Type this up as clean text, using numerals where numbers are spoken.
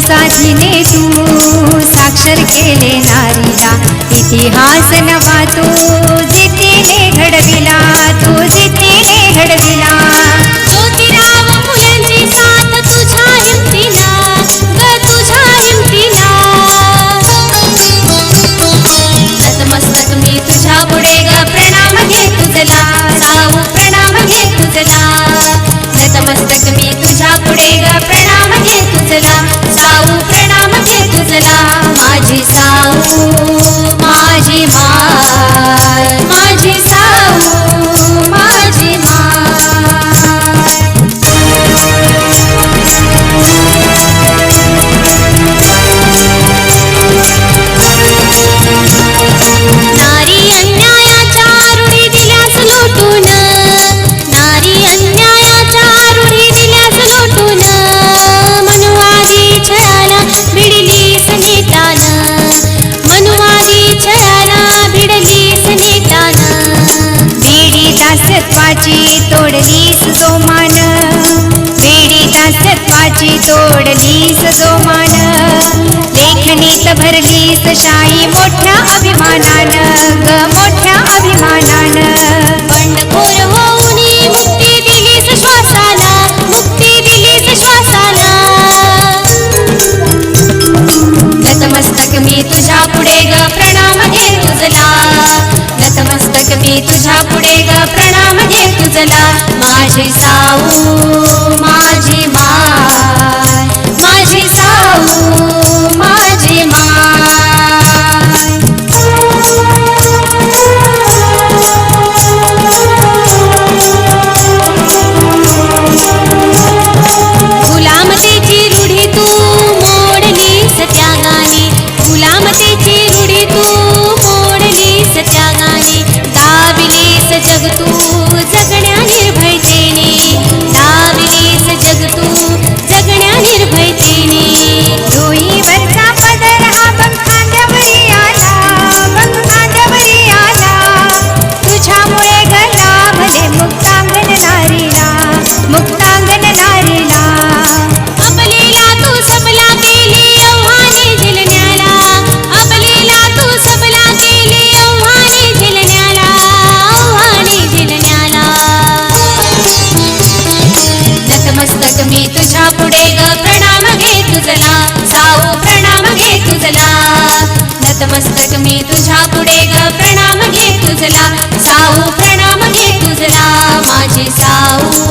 साधीने तू साक्षर केले नारीला इतिहास नवा तू जितीने घडविला तू जितीने घडविला ज्योतिराव फुल्यांची साथ तुझ्या हिमतीला ग तुझ्या हिमतीला नतमस्तक मी तुझ्या पुढे ग प्रणाम घे तुझला साऊ प्रणाम घे तुझला नतमस्तक मी तुझ्या पुढे ग प्रणाम घे तुझला साऊ प्रणाम घे तुझला माझी साऊ माझी माय माझी साऊ माझी नारी अन्यायाच्या रूढी दिल्यास लोटून नारी अन्यायाच्या रूढी दिल्यास लोटून मनुवादी छळाला भिडलीस नेतानं मनुवादी छळाला भिडलीस नेतानं बेडी दासत्वाची तोडलीस जो मान बेडी दासत्वाची तोडलीस जो मान लेखणीत भरलीस शाही मोठ्या अभिमानानं ग मोठ्या अभिमानानं बंडखोर होऊनी मुक्ती दिलीस श्वासाला मुक्ती दिलीस श्वासाला नतमस्तक मी तुझ्या पुढे ग प्रणाम घे तुझला नतमस्तक मी तुझ्या पुढे ग प्रणाम घे तुझला माझी साऊ माझी माय माझी साऊ माझी गुलामतेची रूढी तू मोडलीस त्यागाने गुलामतेची रूढी तू मोडलीस त्यागाने दाविलीस जग तू जगण्या निर्भयतेने दाविलीस जग तू जगण्या निर्भयतेने डोईवरचा पदर हा बघ खांद्यावरी आला बघ खांद्यावरी आला तुझ्यामुळे गला भले मुक्तांगण नारीला मुक्तांगण नारीला अबलेला तू सबला केली आव्हाने झेलण्याला अबलेला तू सबला केली आव्हाने झेलण्याला आव्हाने झेलण्याला नतमस्तक मी तुझ्या पुढे ग प्रणाम घे तुझला साऊ प्रणाम घे तुझला नतमस्तक मी तुझ्या पुढे ग प्रणाम घे तुझला साऊ प्रणाम घे तुझला माझी साऊ